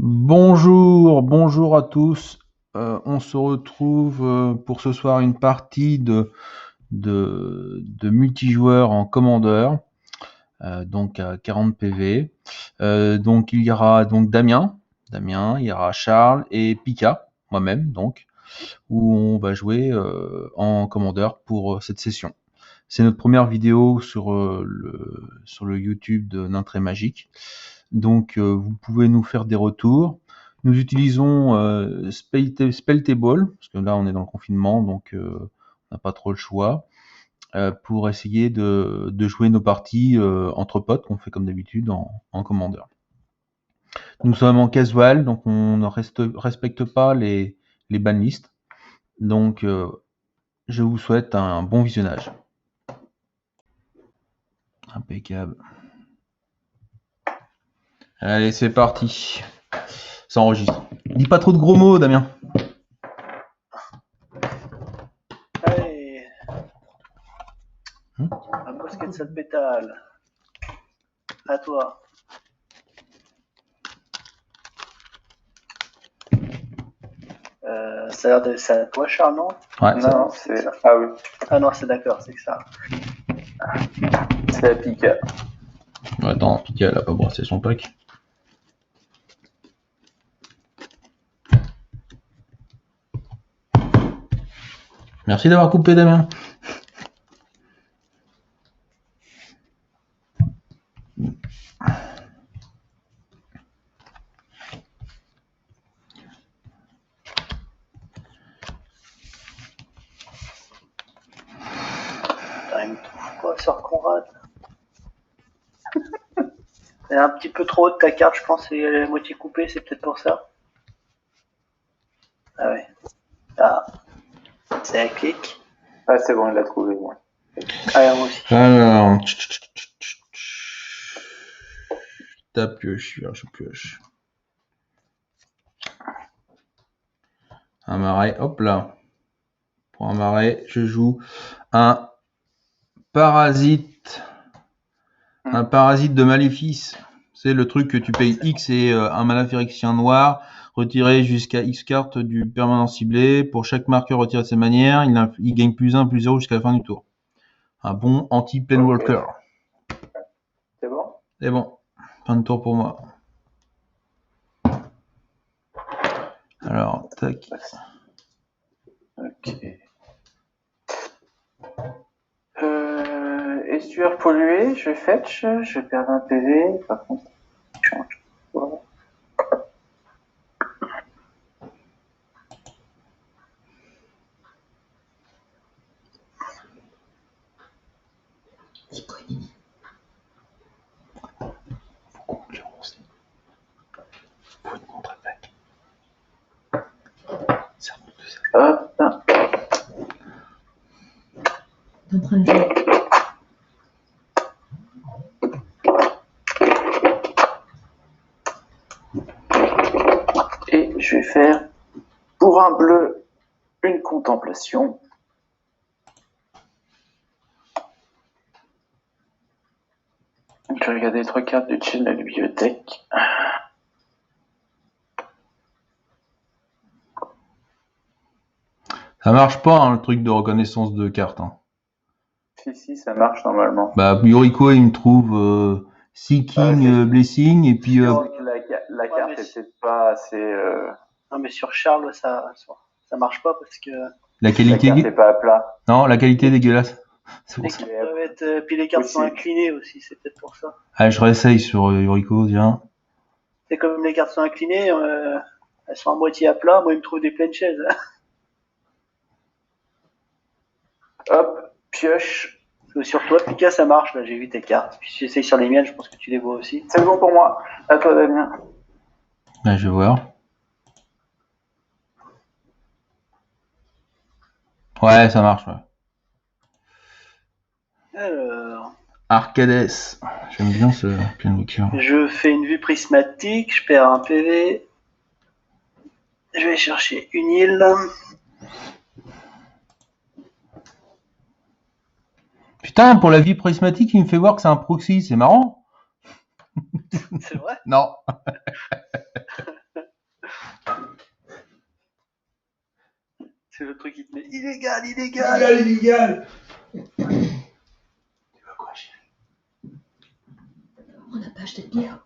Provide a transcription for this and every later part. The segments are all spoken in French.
Bonjour à tous. On se retrouve pour ce soir une partie de multijoueur en commandeur, donc à 40 PV. Donc il y aura donc Damien, il y aura Charles et Pika, moi-même donc, où on va jouer en commandeur pour cette session. C'est notre première vidéo sur le YouTube de Nain Très Magique. Donc vous pouvez nous faire des retours. Nous utilisons Spelltable, parce que là on est dans le confinement, donc on n'a pas trop le choix, pour essayer de jouer nos parties entre potes, qu'on fait comme d'habitude en commandeur. Nous sommes en casual, donc on ne respecte pas les banlists. Donc je vous souhaite un bon visionnage. Impeccable. Allez, c'est parti. Ça enregistre. Dis pas trop de gros mots, Damien. Allez, un bosquet de salpétale. À toi. Ça a l'air de c'est à toi, Charles, non? Ouais, Non, c'est. Ah oui, Ah non, c'est d'accord, c'est que ça. c'est la Pika. Attends, Pika, elle a pas brassé son pack. Merci d'avoir coupé, Damien. Putain, il me trouve pas, Sœur Conrad. Elle est un petit peu trop haute ta carte, je pense, et elle est à moitié coupée, c'est peut-être pour ça. Ah ouais. Ah, c'est un clic. Ah, c'est bon, il l'a trouvé, moi. Ah, moi aussi. Alors, ta pioche, je pioche. Un marais, hop là. Pour un marais, je joue un parasite. Un parasite de maléfice. C'est le truc que tu payes X et un mana phyrexien noir, retiré jusqu'à X cartes du permanent ciblé. Pour chaque marqueur retiré de cette manière, il gagne +1/+0 jusqu'à la fin du tour. Un bon anti-planewalker. C'est bon? C'est bon. Fin de tour pour moi. Alors, tac. Ok. Estuaire pollué, je fetch, je perds un PV, par contre, je change. Voilà. Hop. T'es en train de jouer. Et je vais faire, pour un bleu, une contemplation. Je vais regarder les 3 cartes du chaîne de la bibliothèque. Ça marche pas, hein, le truc de reconnaissance de cartes. Hein. Si, ça marche normalement. Bah, Yoriko, il me trouve Seeking Blessing, et puis... La carte est peut-être pas assez... Non, mais sur Charles, ça marche pas parce que la qualité... La carte est pas à plat. Non, la qualité est dégueulasse. C'est pour ça. puis les cartes Aussi. sont inclinées aussi, c'est peut-être pour ça. Allez, je réessaye sur Yoriko, tiens. C'est comme les cartes sont inclinées, elles sont à moitié à plat, moi il me trouve des pleines chaises. Hop, pioche. Sur toi, Pika, ça marche, là j'ai vu tes cartes. Puis si j'essaye sur les miennes, je pense que tu les vois aussi. C'est bon pour moi. À toi, Damien. Là, je vais voir. Ouais, ça marche, ouais. Alors... Arcades. J'aime bien ce Planewalker. Je fais une vue prismatique, je perds un PV. Je vais chercher une île. Putain, pour la vie prismatique, il me fait voir que c'est un proxy, c'est marrant. C'est vrai? Non. C'est le truc qui te met illégal, illégal. illégal. Tu veux quoi, chérie? On n'a pas acheté de bière.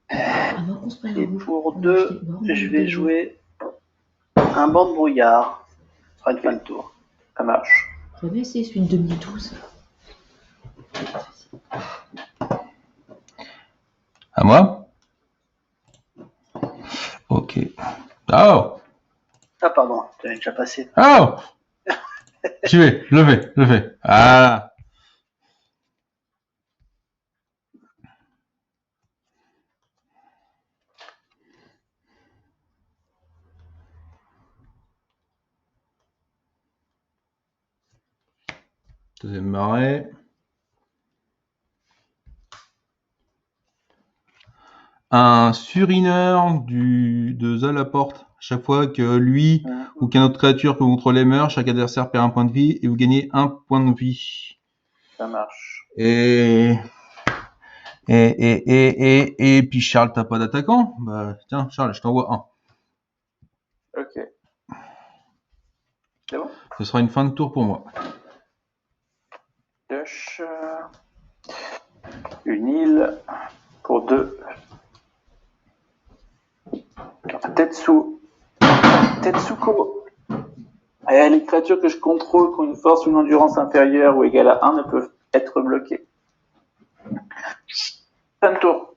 Avant qu'on se prenne Et un rouge, pour on a 2, acheté de boire, on a je acheté vais de jouer un banc de brouillard. Ce sera une fin de tour. Ça marche. J'aurais bien essayé celui de 2012. À moi? Ok. Oh! Ah pardon, tu avais déjà passé. Oh! J'y vais, je le fais. Ah! Deuxième marée. Un surineur de Zal apporte. Chaque fois que lui ou qu'une autre créature que vous contrôlez meurt, chaque adversaire perd un point de vie et vous gagnez un point de vie. Ça marche. Et puis Charles, t'as pas d'attaquant? Bah tiens, Charles, je t'envoie un. Ok. C'est bon? Ce sera une fin de tour pour moi. Pioche. Une île pour 2. Tetsuko. Et les créatures que je contrôle qui ont une force ou une endurance inférieure ou égale à 1 ne peuvent être bloquées. Fin de tour.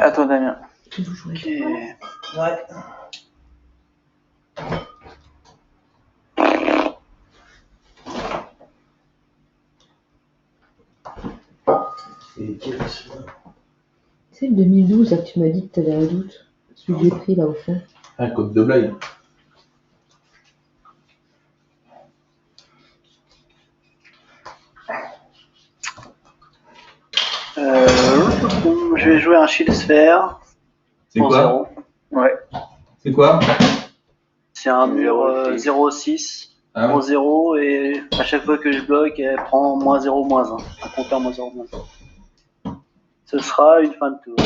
À toi, Damien. Vous jouez. Ok. Ouais. C'est le 2012 là, que tu m'as dit que tu avais un doute. Celui que j'ai pris là au fond. Un code de blague. Je vais jouer un shield sphere. C'est pour quoi? 0. Ouais. C'est quoi? C'est un mur 0,6 Ah pour ouais. 0 et à chaque fois que je bloque, elle prend moins 0, moins 1. Un compteur moins 0, moins 1. Ce sera une fin de tour.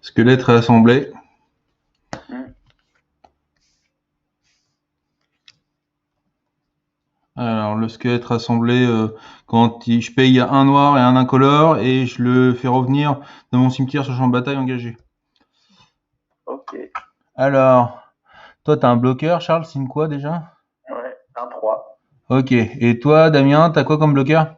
Squelette réassemblé. Alors, le squelette rassemblé, je paye un noir et un incolore et je le fais revenir dans mon cimetière sur champ de bataille engagé. Ok. Alors, toi, t'as un bloqueur, Charles, signe quoi déjà? Ouais, un 3. Ok. Et toi, Damien, t'as quoi comme bloqueur?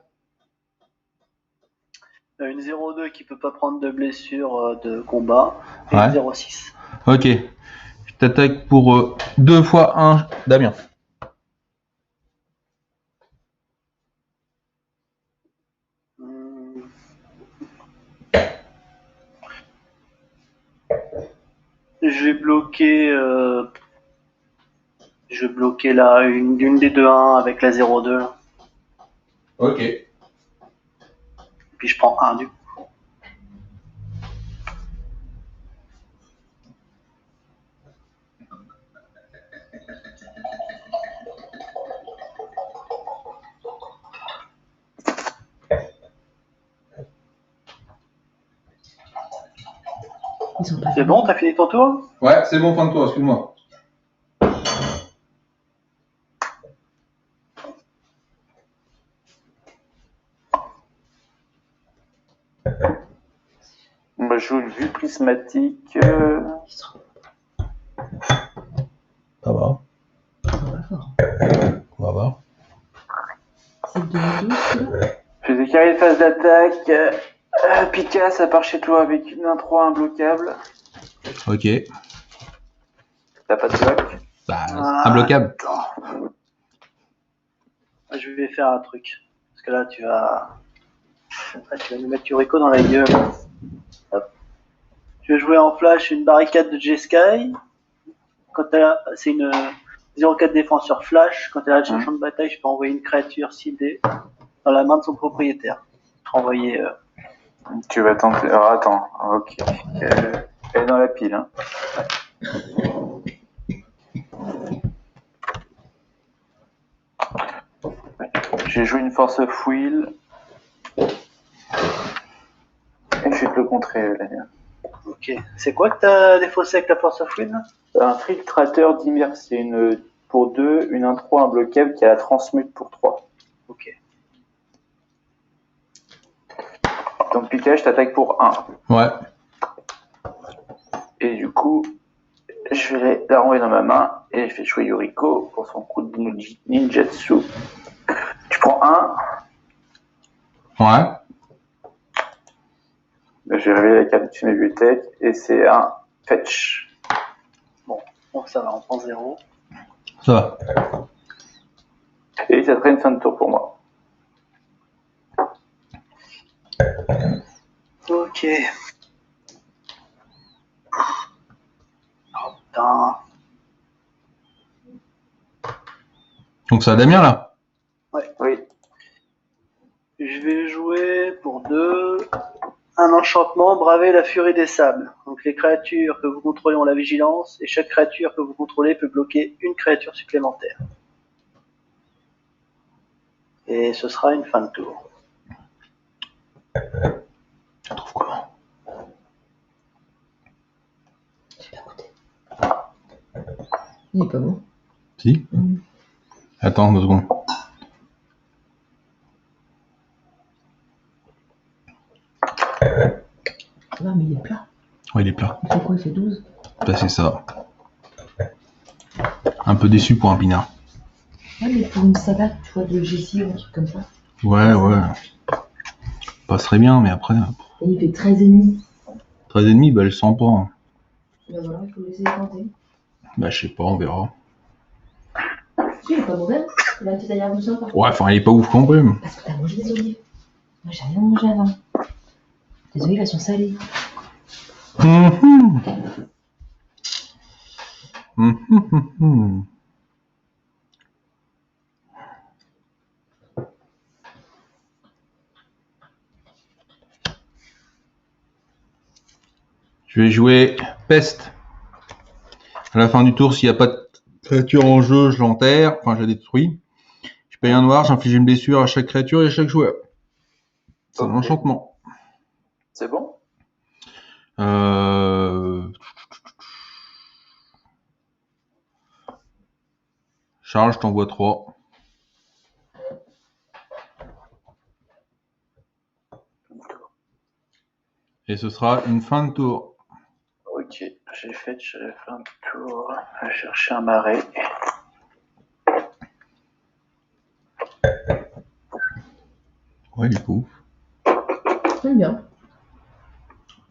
Une 0,2 qui peut pas prendre de blessure de combat et Ouais. une 0,6. Ok. Je t'attaque pour 2 fois 1, Damien. Je vais bloquer là une des 2-1 avec la 0,2. Ok. Puis je prends 1 du coup. Ils ont pas C'est bon, t'as fini ton tour? Ouais, c'est bon, fin de tour, excuse-moi. Moi, je joue une vue prismatique. Ils sont Ça va. pas forts. On va voir. C'est le 2012 celui-là. Je fais des carrés de phase d'attaque. Pika, ça part chez toi avec une 1-3 imbloquable. Ok. T'as pas de bloc. Bah, imbloquable. Attends. Je vais faire un truc. Parce que là, tu vas nous mettre Yuriko dans la gueule. Hop. Je vais jouer en flash une barricade de J-Sky. C'est une 0,4 défenseur flash. Quand elle a son champ de bataille, je peux envoyer une créature ciblée dans la main de son propriétaire. Envoyer. Tu vas tenter. Alors attends, ok. Elle est dans la pile. Hein. J'ai joué une force of will. Et je vais te le contrer, la mienne. Ok. C'est quoi que t'as défaussé avec ta force of will? Un filtrateur d'Ymir, c'est une pour 2, une 1-3, un bloquable qui a la transmute pour 3. Ok. Donc Pika, je t'attaque pour 1. Ouais. Et du coup, je vais la renvoyer dans ma main et je fais jouer Yuriko pour son coup de ninjutsu. Tu prends 1. Ouais. Je vais révéler la carte de mes bibliothèques et c'est un fetch. Bon, ça va, on prend 0. Ça va. Et ça serait une fin de tour pour moi. Ok. Oh putain. Donc c'est à Damien là. Oui. Je vais jouer pour 2 un enchantement, braver la furie des sables. Donc les créatures que vous contrôlez ont la vigilance et chaque créature que vous contrôlez peut bloquer une créature supplémentaire. Et ce sera une fin de tour. Tu trouves comment? J'ai pas goûté. Il est pas bon. Si. Attends 2 secondes. Non, mais il est plat. Ouais, il est plat. Il fait quoi? Il fait 12? Bah, c'est ça. Un peu déçu pour un pinard. Ouais, mais pour une salade, tu vois, de Jessie ou un truc comme ça. Ouais. Passerait bien, mais après. Et il fait 13,5. 13,5, bah, elle sent pas. Hein. Bah voilà, il faut laisser tenter. Bah, je sais pas, on verra. Si, il est pas mauvais. Il a un petit taillard du sympa. Ouais, enfin, il est pas ouf non plus. Parce que t'as mangé des olives. Moi, j'ai rien mangé avant. Les olives, elles sont salées. Je vais jouer peste. À la fin du tour, s'il n'y a pas de créature en jeu, je l'enterre. Enfin, je la détruis. Je paye un noir, j'inflige une blessure à chaque créature et à chaque joueur. C'est un enchantement. C'est bon? Charles, je t'envoie 3. Et ce sera une fin de tour. Ok, j'ai fait fin de tour. Je vais chercher un marais. Ouais, il est pas ouf. J'aime bien.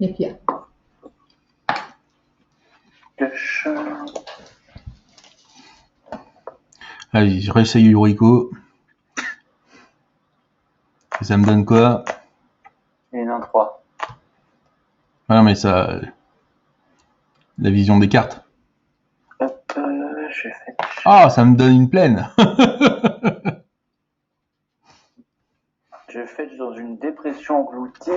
Et puis, Pioche. Allez, je réessaye Yuriko. Et ça me donne quoi? Et une 1-3. Ah non, mais ça. La vision des cartes. Hop, j'ai fait. Ah, ça me donne une plaine. Je fetch dans une dépression engloutie.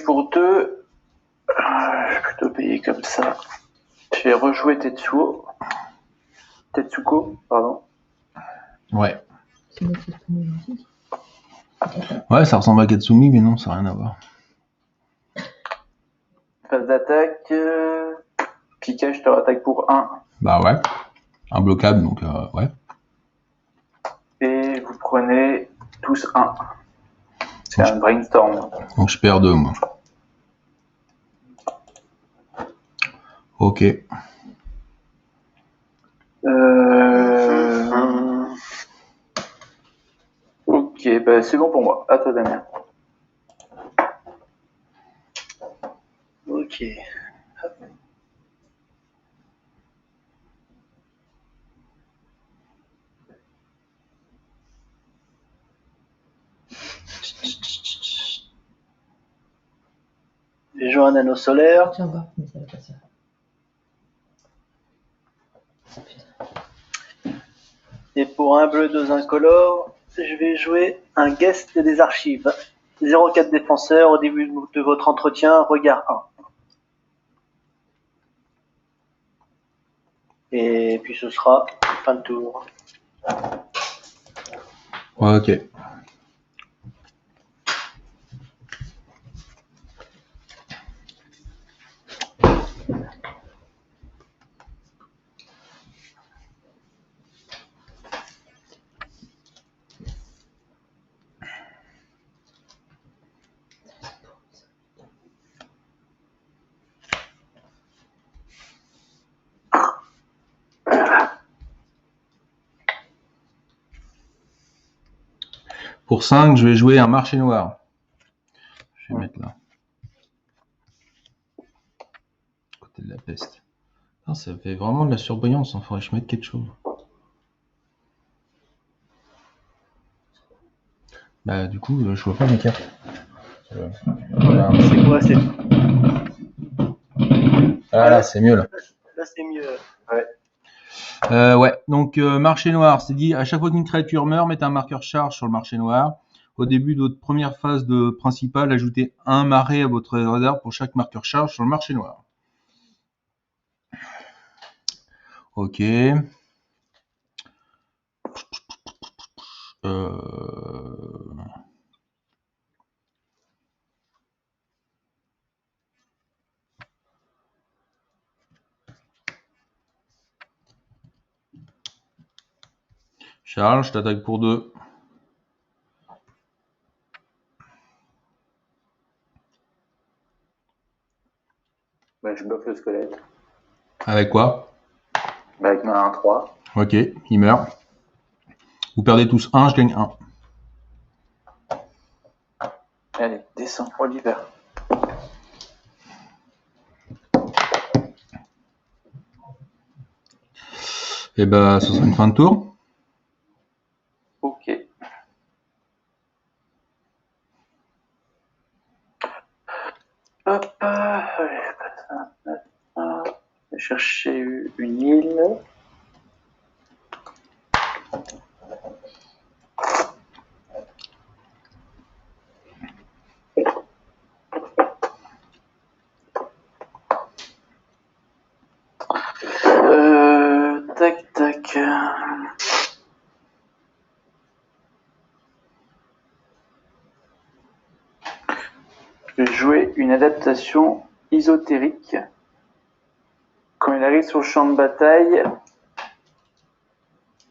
Pour 2, je vais plutôt payer comme ça. Je vais rejouer Tetsuko, pardon. Ouais. c'est notre système aussi. Ouais, ça ressemble à Katsumi, mais non, ça n'a rien à voir. Phase d'attaque. Pika, je te rattaque pour 1. Bah ouais. Imbloquable, donc ouais. Et vous prenez tous 1. C'est un brainstorm. Donc je perds 2, moi. Ok. Ok, ben, c'est bon pour moi. À toi, Damien. Ok. J'ai joué un anneau solaire. Tiens, va, mais ça va passer. Et pour un bleu, deux incolores, je vais jouer un guest des archives. 0,4 défenseur au début de votre entretien, regard 1. Et puis ce sera fin de tour. Ok. Pour 5, je vais jouer un marché noir. Je vais mettre là. Côté de la peste. Ah, ça fait vraiment de la surbrillance. Il faudrait que je mette quelque chose. Bah, du coup, je vois pas mes cartes. Voilà. C'est quoi? C'est... Ah, là, c'est mieux là. Là, c'est mieux. Ouais, donc marché noir, c'est dit à chaque fois qu'une créature meurt, mettez un marqueur charge sur le marché noir. Au début de votre première phase de principale, ajoutez un marais à votre radar pour chaque marqueur charge sur le marché noir. Ok. Charles, je t'attaque pour 2. Ben, je bloque le squelette. Avec quoi? Ben, avec ma 1-3. Ok, il meurt. Vous perdez tous 1, je gagne 1. Allez, descends, Oliver. Et bah, ce sera une fin de tour. Ok. Hop, allez, je vais chercher une île. Tac, tac. Je vais jouer une adaptation ésotérique. Quand il arrive sur le champ de bataille,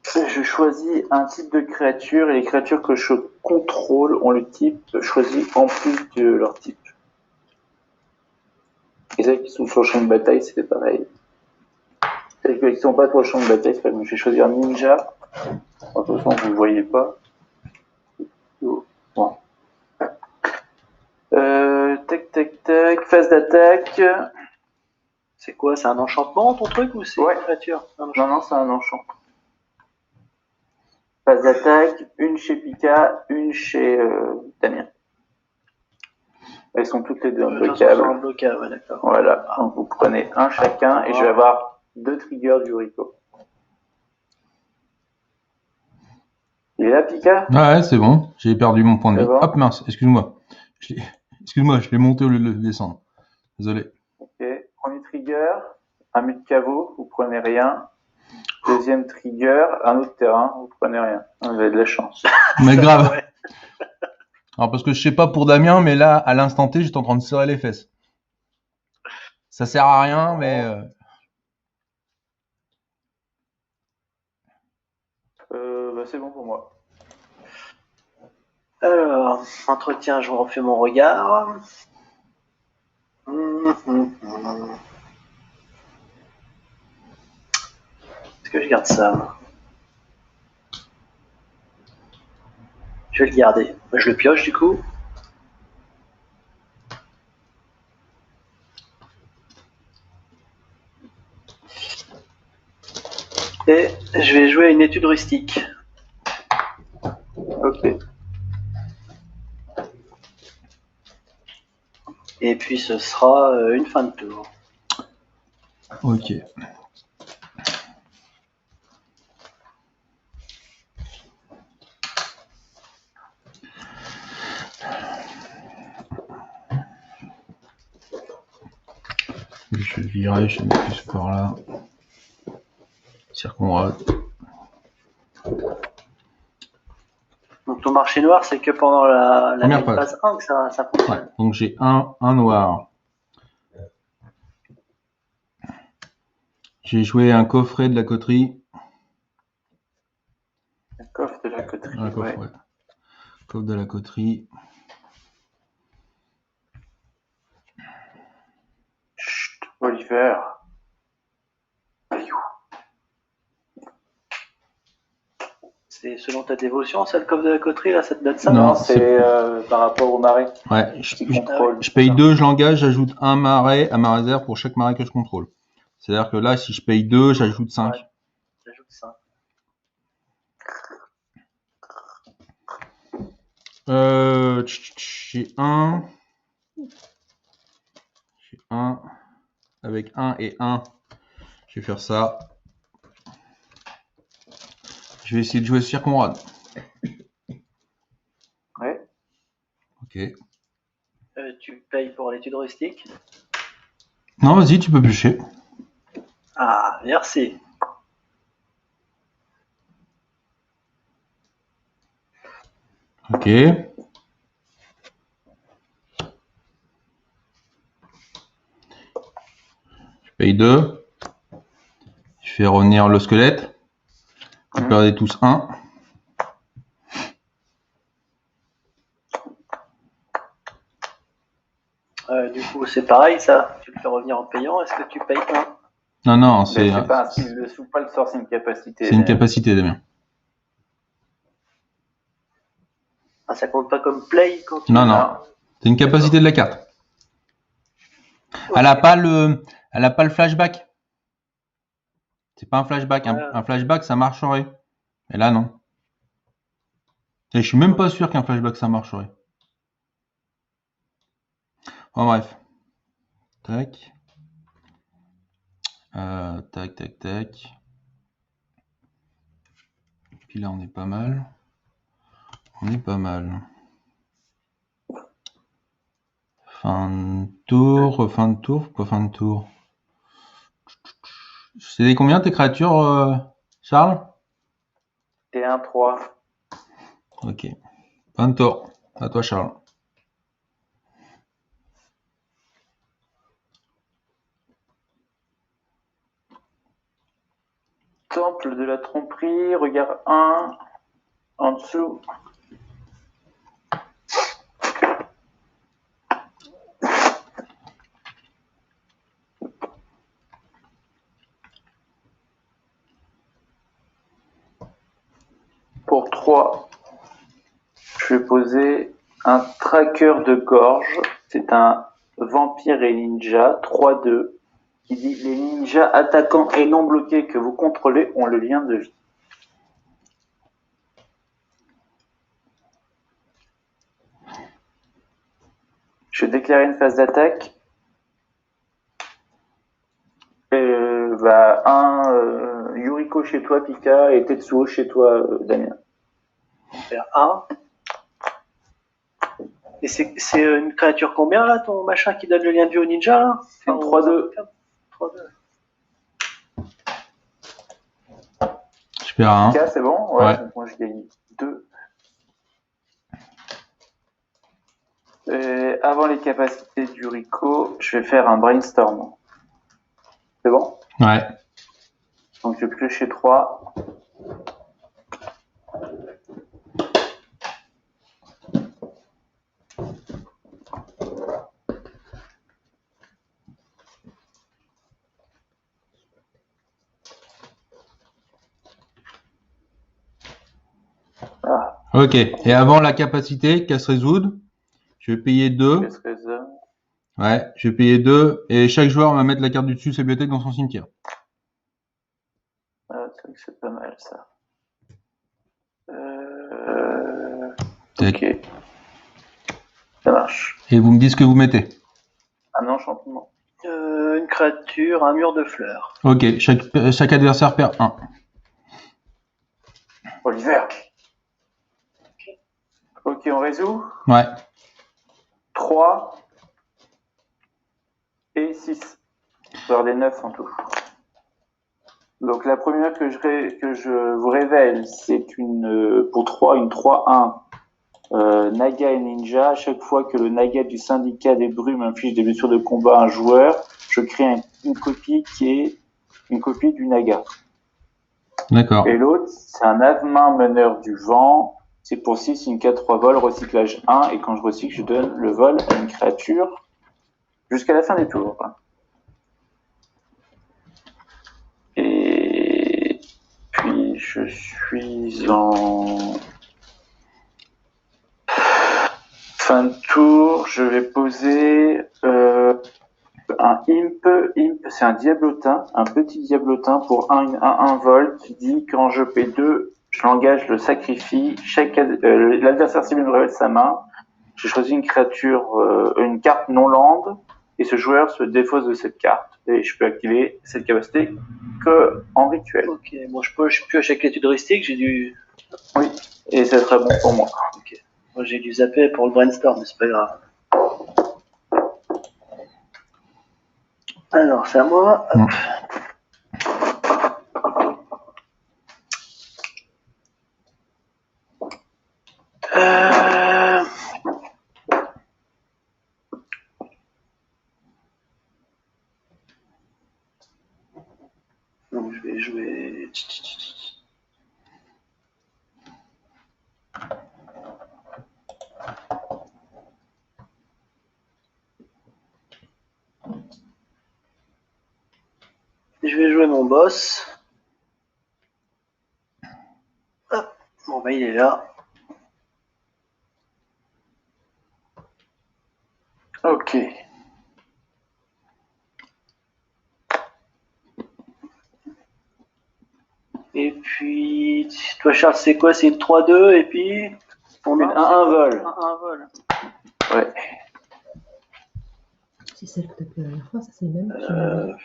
je choisis un type de créature et les créatures que je contrôle ont le type choisi en plus de leur type. Et celles qui sont sur le champ de bataille, c'était pareil. Celles qui ne sont pas sur le champ de bataille, c'est pas grave. Je vais choisir ninja. De toute façon, vous ne le voyez pas. Bon. Tac, tac, tac. Phase d'attaque. C'est quoi? C'est un enchantement ton truc ou c'est Ouais. une créature? Non, non, c'est un enchant. Phase d'attaque, une chez Pika, une chez Damien. Elles sont toutes les deux unblockables. Ouais, d'accord. Voilà, donc vous prenez un chacun et je vais avoir 2 triggers du Rico. Il est là, Pika? Ouais, c'est bon. J'ai perdu mon point de vie. C'est bon. Hop, mince, excuse-moi. Excuse-moi, je l'ai monté au lieu de le descendre. Désolé. Ok, premier trigger, un mute caveau, vous prenez rien. Deuxième trigger, un autre terrain, vous prenez rien. Vous avez de la chance. Mais grave. Ouais. Alors parce que je sais pas pour Damien, mais là, à l'instant T, j'étais en train de serrer les fesses. Ça sert à rien, mais Bah, c'est bon pour moi. Alors, entretien, je refais mon regard. Est-ce que je garde ça? Je vais le garder. Je le pioche du coup. Et je vais jouer à une étude rustique. Ok. Et puis ce sera une fin de tour. Ok. Je vais le virer, je vais mettre plus par là. Circonrad. Donc ton marché noir, c'est que pendant la Première phase. phase 1 que ça Ouais. fonctionne. Donc j'ai un noir. J'ai joué un coffret de la coterie. Un coffre de la coterie. Un coffre, ouais. Coffre de la coterie. Chut, Oliver. C'est selon ta dévotion, ça, le coffre de la coterie, là, ça te donne ça? Non, Non, c'est par rapport au marais. Ouais, Qui contrôle. je paye 2, je l'engage, j'ajoute un marais à ma réserve pour chaque marais que je contrôle. C'est-à-dire que là, si je paye 2, j'ajoute 5. Ouais. J'ajoute ça. J'ai un. J'ai un. Avec 1 et 1. Je vais faire ça. Je vais essayer de jouer Circonrad. Ouais. Ok. Tu payes pour l'étude rustique? Non, vas-y, tu peux piocher. Ah, merci. Ok. Je paye 2. Je fais revenir le squelette. Vous perdez tous 1. Du coup, c'est pareil, ça. Tu le fais revenir en payant. Est-ce que tu payes 1? Non, non, C'est pas un skill de sous, pas le sort, c'est une capacité. C'est une capacité, Damien. Ah, ça compte pas comme play quand tu... Non, non. C'est une capacité de la carte. Okay. Elle a pas le flashback. C'est pas un flashback. Un flashback, ça marcherait. Mais là, non. Et je suis même pas sûr qu'un flashback, ça marcherait. Bon, bref. Tac. Tac, tac, tac. Puis là, on est pas mal. On est pas mal. Fin de tour, fin de tour, pas fin de tour. C'est combien tes créatures, Charles? T1, 3. Ok. Fin de tour. À toi, Charles. Temple de la tromperie, regard 1. En dessous. Pour 3, je vais poser un tracker de gorge. C'est un vampire et ninja 3-2 qui dit les ninjas attaquants et non bloqués que vous contrôlez ont le lien de vie. Je vais déclarer une phase d'attaque. Yuriko chez toi, Pika, et Tetsuo chez toi, Damien. Faire 1. Et c'est une créature combien, là, ton machin qui donne le lien de vie au ninja, là? C'est une 3-2. 3-2. Je perds un. Pika, c'est bon? Ouais. Ouais. Moi, je gagne 2. Avant les capacités d'Yuriko, je vais faire un brainstorm. C'est bon? Ouais. Donc, je vais piocher 3. Ok. Et avant la capacité, casse résoudre, je vais payer 2. Qu'est-ce que ça? Ouais, je vais payer 2. Et chaque joueur va mettre la carte du dessus de sa bibliothèque dans son cimetière. Ah, c'est vrai que c'est pas mal ça. Tac. Ok, ça marche. Et vous me dites ce que vous mettez. Un enchantement. Une créature, un mur de fleurs. Ok. Chaque adversaire perd 1. Oliver. Ok, on résout. Ouais. 3 et 6. Sur les 9 en tout. Donc la première que je vous révèle, c'est pour 3, une 3-1 Naga et Ninja. À chaque fois que le Naga du syndicat des brumes inflige des blessures de combat à un joueur, je crée une copie qui est une copie du Naga. D'accord. Et l'autre, c'est un Avemain meneur du vent. C'est pour 6, une 4-3 vol, recyclage 1. Et quand je recycle, je donne le vol à une créature jusqu'à la fin des tours. Et puis je suis en fin de tour. Je vais poser un imp. Imp, c'est un diablotin, un petit diablotin pour 1 vol qui dit quand je paie 2, je l'engage, le sacrifie. L'adversaire cible me révèle sa main. Je choisis une créature, une carte non land, et ce joueur se défausse de cette carte. Et je peux activer cette capacité que en rituel. Ok, bon, je pioche avec l'étude heuristique, j'ai dû. Oui, et ça sera bon pour moi. Ok. Moi, j'ai dû zapper pour le brainstorm, mais c'est pas grave. Alors, c'est à moi. Hop. Euh... Donc, je vais jouer. Je vais jouer mon boss. Hop. Bon, bah, il est là. Ok. Et puis, toi, Charles, c'est quoi? C'est une 3-2 et puis. Une 1-1 vol. Un vol. Ouais. C'est celle que t'as pris la dernière fois, ça c'est le même.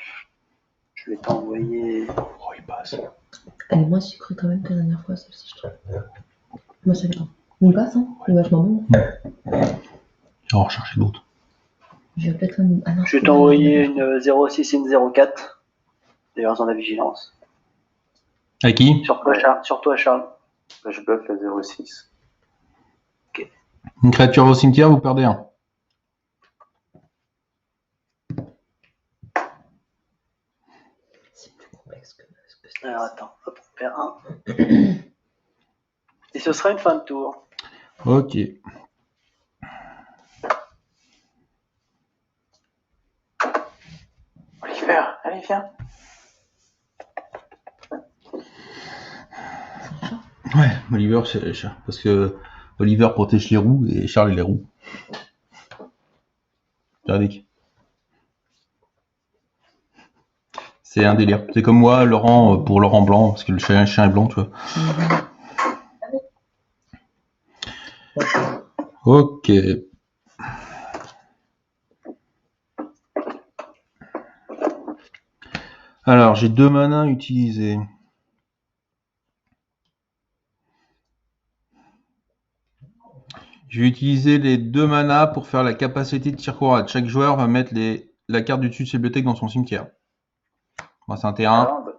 Je vais t'envoyer. Oh, il passe. Et moi j'ai cru quand même que la dernière fois, celle-ci je trouve. Moi ça dépend. Il passe, hein. Il est vachement bon. On va en rechercher d'autres. Je vais peut-être un. Ah non, Je vais t'envoyer une 06 et une 04. Des versions de la vigilance. À qui? Sur toi, Charles. Je bluffe la 06. Une créature au cimetière, vous perdez 1. C'est plus complexe que ça. Alors attends, hop, on perd 1. Et ce sera une fin de tour. Ok. Oliver, allez, viens. Ouais, Oliver, c'est Charles. Parce que Oliver protège les roues et Charles les roues. Véridique. C'est un délire. C'est comme moi, Laurent, pour Laurent Blanc, parce que le chien est blanc, tu vois. Ok. Alors, j'ai 2 manas utilisés. Je vais utiliser les 2 manas pour faire la capacité de tir courage. Chaque joueur va mettre la carte du dessus de sa bibliothèque dans son cimetière. Moi, c'est un T1.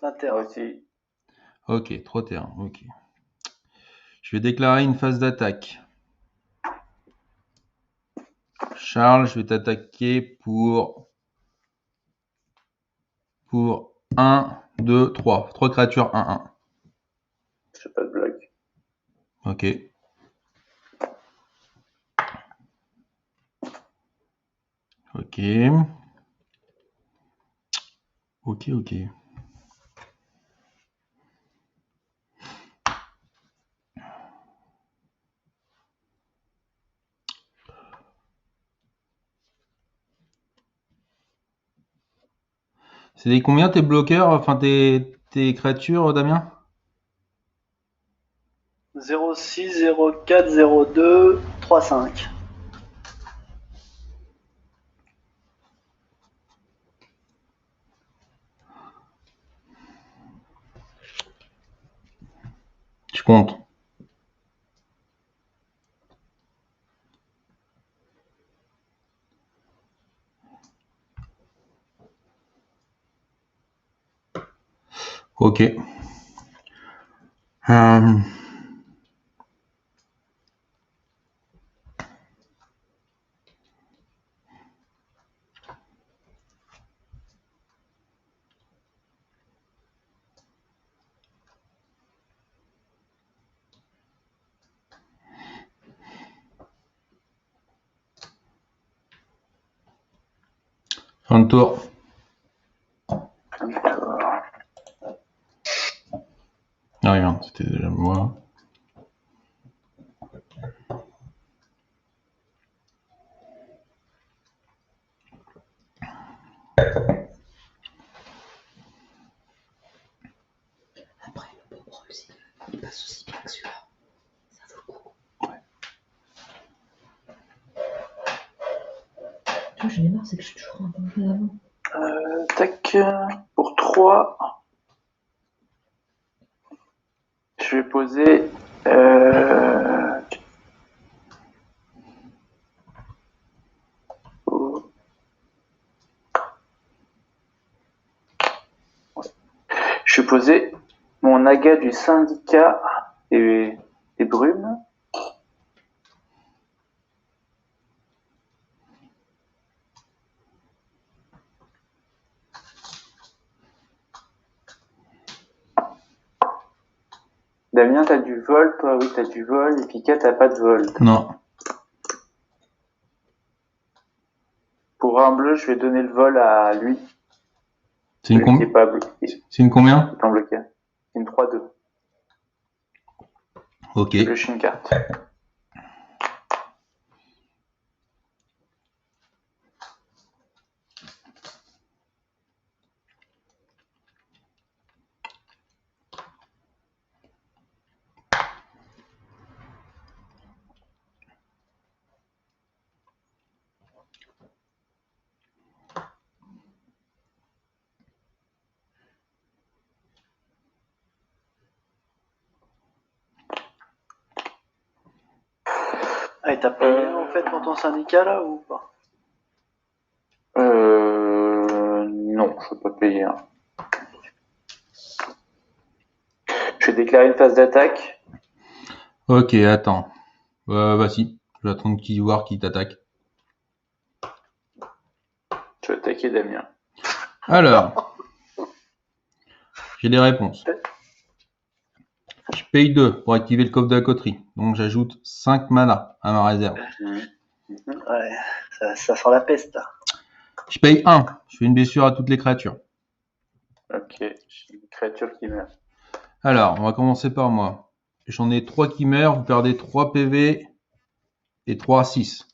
Intérêt. Aussi. Ok, 3 T1. Ok. Je vais déclarer une phase d'attaque. Charles, je vais t'attaquer pour 1, 2, 3. 3 créatures 1-1. J'ai pas de bloc. Ok. Ok. Ok. C'est des combien tes bloqueurs, enfin tes créatures, Damien? 06, 04, 02, 35. Je compte. Ok. Euh, Fin de tour. Ah regarde, c'était déjà moi. Après, le Bob Roy, il passe aussi bien que celui-là. Ça vaut le coup. Tu vois, j'en ai marre, c'est que je suis toujours un peu avant. Tac, pour 3, je vais poser. Je vais poser mon aga du syndicat des brumes. Damien, t'as du vol, toi, oui, t'as du vol, et Pika, t'as pas de vol. Non. Pour un bleu, je vais donner le vol à lui. C'est une Celui qui est combien? pas bloqué. C'est une combien? Pas bloqué. C'est une 3-2. Ok. Je pioche une carte. Ah, et t'as payé en fait pour ton syndicat là ou pas? Non, je peux pas payer. Hein. Je vais déclarer une phase d'attaque. Ok, attends. Vas-y. Je vais attendre qu'il voir qui t'attaque. Je vais attaquer Damien. Alors, j'ai des réponses. Je paye 2 pour activer le coffre de la coterie. Donc j'ajoute 5 mana à ma réserve. Ouais, ça sent la peste là. Je paye 1. Je fais une blessure à toutes les créatures. Ok, j'ai une créature qui meurt. Alors, on va commencer par moi. J'en ai 3 qui meurent. Vous perdez 3 PV et 3 à 6.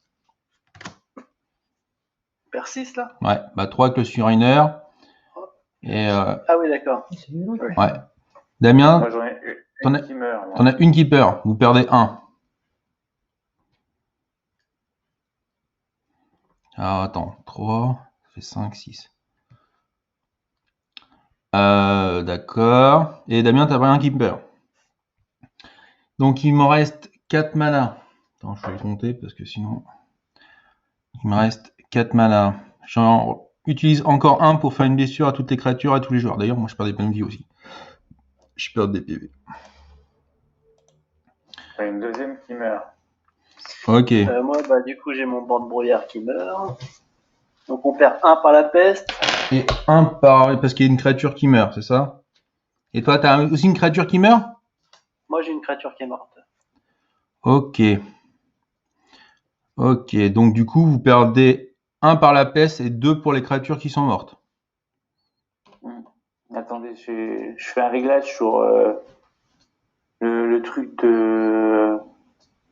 Persiste là? Ouais, bah 3 avec le Suriner. Et Ah oui, d'accord. C'est violent. Oui. ouais. Damien, Moi, j'en ai t'en une as- qui meurt. Moi. t'en as une qui perd. Vous perdez 1. Alors attends, 3, ça fait 5, 6. D'accord. Et Damien, t'as pas un qui perd. Donc il me reste 4 mana. Attends, je vais les compter parce que sinon. Il me reste 4 mana. J'en utilise encore un pour faire une blessure à toutes les créatures et à tous les joueurs. D'ailleurs, moi je perds des points de vie aussi. Je perds des PV. J'en ai une deuxième qui meurt. Ok. Moi, bah, du coup, j'ai mon banc de brouillard qui meurt. Donc, on perd 1 par la peste. Et un par. Parce qu'il y a une créature qui meurt, c'est ça? Et toi, t'as aussi une créature qui meurt? Moi, j'ai une créature qui est morte. Ok. Ok. Donc du coup, vous perdez 1 par la peste et 2 pour les créatures qui sont mortes. Attendez, je fais un réglage sur le truc de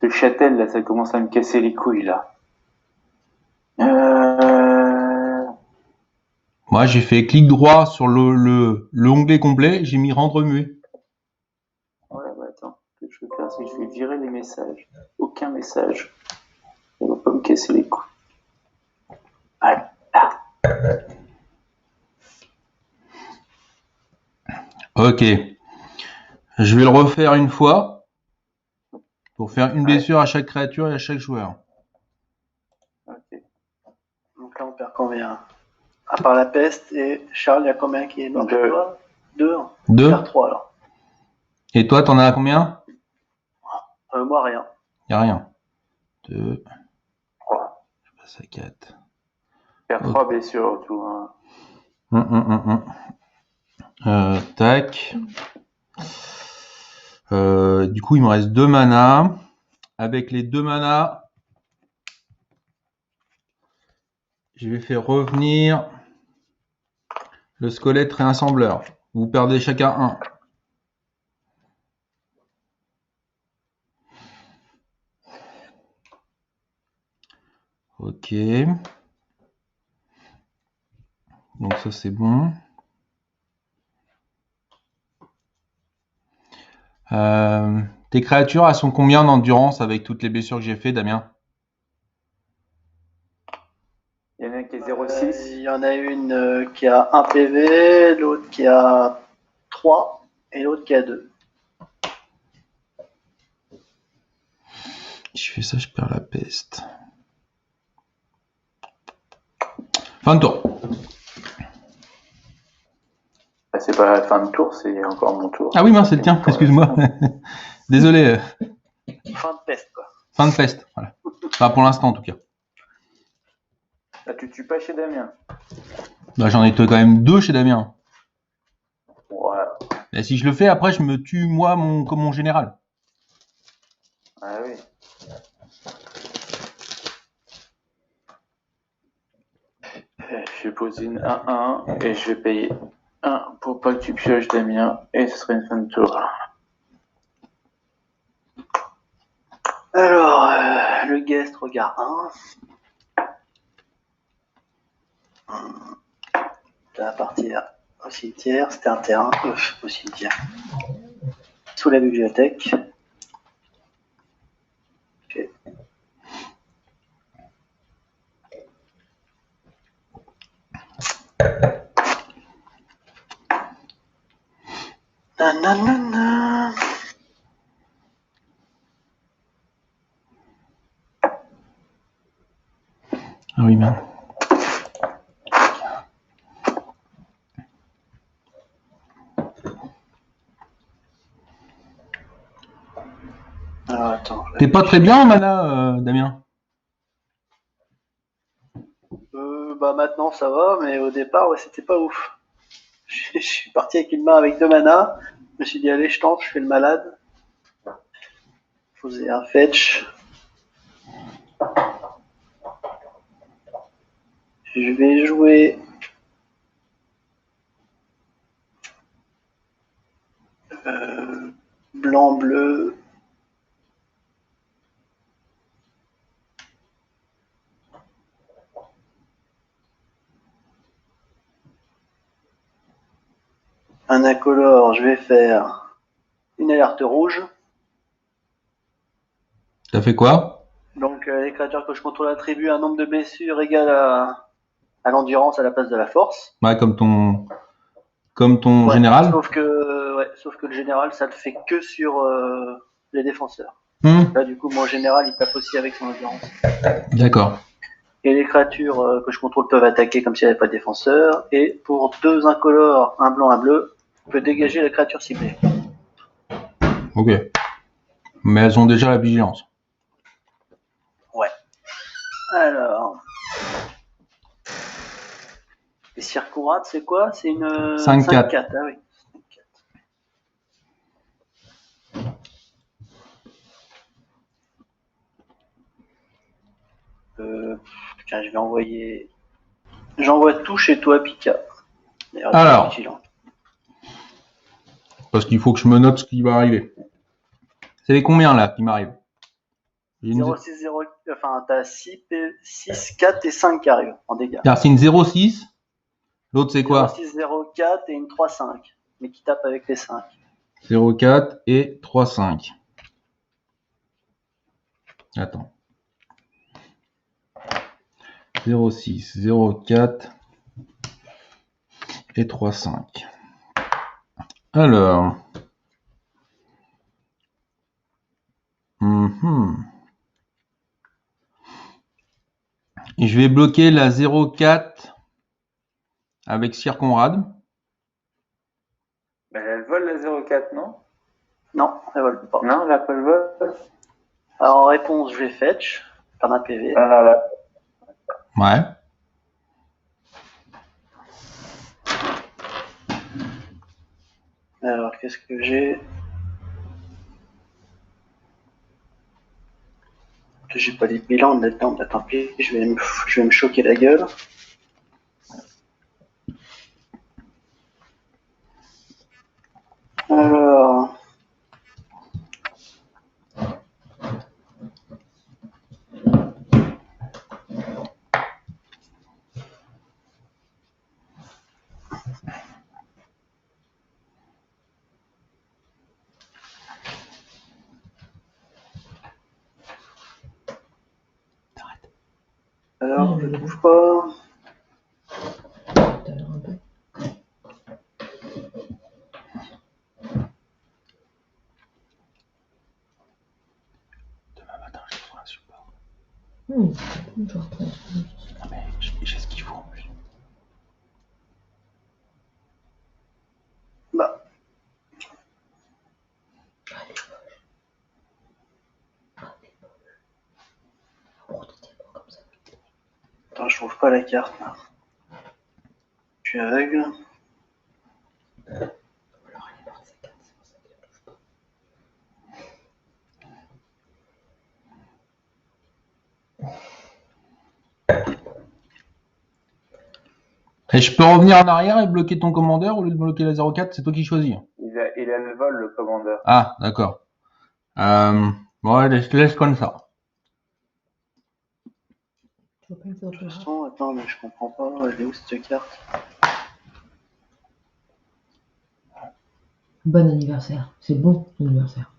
Châtel, là, ça commence à me casser les couilles, là. Moi, j'ai fait clic droit sur le onglet complet, j'ai mis rendre muet. Ouais, bah attends. Ce que je vais faire, c'est que je vais virer les messages. Aucun message. Ça va pas me casser les couilles. Voilà. Ok. Je vais le refaire une fois pour faire une blessure à chaque créature et à chaque joueur. Ok. Donc là, on perd combien? À part la peste et Charles, il y a combien qui est mort chez toi? 2. On 2. perd 3 alors. Et toi, t'en as combien? Moi, rien. Y a rien. 2. 3. Je passe à 4. Faire 3 blessures au tout. Hein. Tac. Du coup, il me reste 2 manas. Avec les 2 manas, je vais faire revenir le squelette réassembleur. Vous perdez chacun 1. Ok. Donc ça c'est bon. Tes créatures, elles sont combien d'endurance avec toutes les blessures que j'ai fait, Damien? Il y en a qui est 0,6. Il y en a une qui a 1 PV, l'autre qui a 3 et l'autre qui a 2. Je fais ça, je perds la peste. Fin de tour. Bah, c'est pas la fin de tour, c'est encore mon tour. Ah oui, mince, c'est le tien, excuse-moi. Désolé. Fin de peste, quoi. Fin de peste, voilà. Enfin, pour l'instant, en tout cas. Là, tu tues pas chez Damien. Bah, j'en ai quand même 2 chez Damien. Ouais. Et si je le fais, après, je me tue, moi, comme mon général. Ah oui. Je vais poser une 1-1 et je vais payer 1 pour pas que tu pioches Damien et ce serait une fin de tour. Alors, le guest regarde 1. Ça va partir au cimetière. C'était un terrain. Au cimetière. Sous la bibliothèque. Ok. Nanana. Ah oui, merde. Alors, attends. T'es pas très bien en mana, Damien? Bah maintenant ça va, mais au départ, ouais, c'était pas ouf. Je suis parti avec une main avec 2 manas. Je me suis dit, allez, je tente, je fais le malade. Je faisais un fetch. Je vais jouer blanc-bleu. Un incolore, je vais faire une alerte rouge. T'as fait quoi? Donc les créatures que je contrôle attribuent un nombre de blessures égal à l'endurance à la place de la force. Ouais, comme ton Ouais, général. sauf que le général, ça le fait que sur les défenseurs. Là, du coup, mon général, il tape aussi avec son endurance. D'accord. Et les créatures que je contrôle peuvent attaquer comme s'il n'y avait pas de défenseur. Et pour 2 incolores, un blanc, un bleu, je peux dégager la créature ciblée. Ok. Mais elles ont déjà la vigilance. Ouais. Alors. Les circourates, c'est quoi? C'est une 5-4. 5-4. Ah oui. 5-4. Tiens, je vais envoyer. J'envoie tout chez toi, Pika. D'ailleurs, Alors. vigilant. Parce qu'il faut que je me note ce qui va arriver. C'est les combien là qui m'arrivent? 0, 6, 0. Enfin, t'as 6, 4 et 5 qui arrivent en dégâts. C'est une 0,6 L'autre, c'est quoi? 0604 et une 3-5, mais qui tape avec les 5. 0,4 et 3,5. Attends. 0,6, 0,4 et 3,5. Alors. Et je vais bloquer la 0,4 avec Sir Conrad. Mais elle vole la 04, non? Non, elle vole pas. Non, elle pas le vol. Alors en réponse, je vais fetch, perdre un PV. Ah, là. Ouais. Alors qu'est-ce que j'ai? J'ai pas les bilans là-dedans, bah, tant pis, je vais me choquer la gueule. Alors. Alors, je trouve pas. Tout à l'heure un peu. Demain matin, je ferai un support. Je reprends. Non, mais j'ai ce qu'il faut en plus. Bah, attends, je trouve pas la carte là. Je suis aveugle. Et je peux revenir en arrière et bloquer ton commandeur au lieu de bloquer la 0,4, c'est toi qui choisis. Il a le vol, le commandeur. Ah, d'accord. Ouais, laisse comme ça. Tu vois pas une fois De toute façon, attends, mais je comprends pas. Elle est où cette carte? Bon anniversaire. C'est bon anniversaire.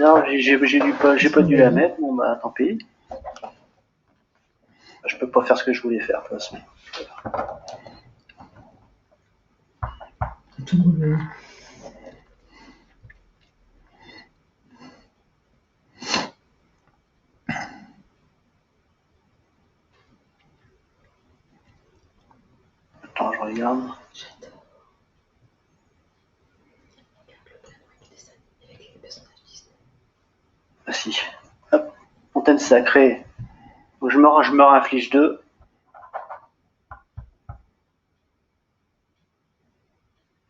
Non, j'ai pas dû la mettre. Bon bah tant pis. Je peux pas faire ce que je voulais faire de toute façon. Tout le Attends, je regarde. J'adore. Avec les personnages Disney. Ah si. Hop. Fontaine sacrée. Donc, je me réinflige 2.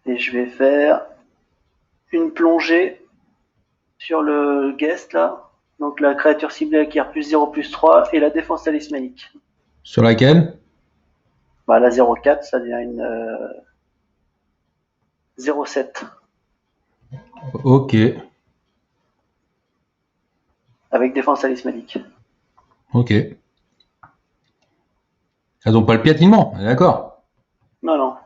Et je vais faire une plongée sur le guest là. Donc la créature ciblée acquiert plus 0/+3 et la défense talismanique. Sur laquelle? Bah, la 0,4, ça devient une 0,7. Ok. Avec défense talismanique. Ok. Elles ont pas le piétinement, on est d'accord? Non, non.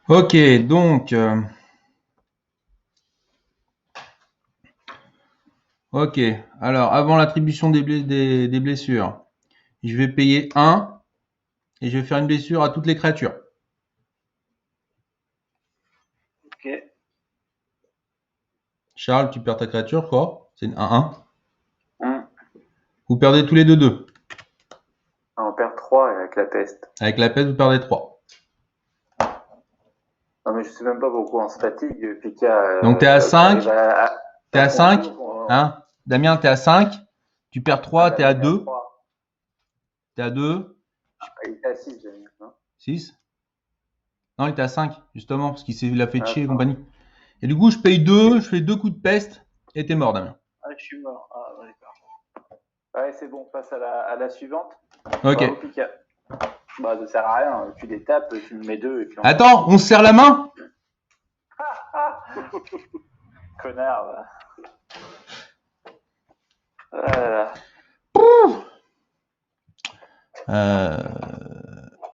Ok, donc. Ok, alors avant l'attribution des blessures, je vais payer 1 et je vais faire une blessure à toutes les créatures. Ok. Charles, tu perds ta créature, quoi? C'est une 1-1. Hum. Vous perdez tous les deux 2. Ah, on perd 3 avec la peste. Avec la peste, vous perdez 3. Non, mais je sais même pas pourquoi on se fatigue, Pika. Donc t'es à 5. T'es à 5. Bonjour, Hein? Damien, t'es à 5. Tu perds 3, t'es à 2. 3. T'es à 2. Il était à 6, Damien. Non 6. Non, il était à 5, justement, parce qu'il l'a fait chier et Attends. compagnie. Et du coup, je paye 2, je fais 2 coups de peste et t'es mort, Damien. Ah, je suis mort. Ah, ouais, d'accord. Ouais, c'est bon, passe à la suivante. Ok. Bravo, Pika. Bah, ça sert à rien, tu les tapes, tu me mets 2 et puis on... Attends, on se serre la main? Connard, va. Voilà.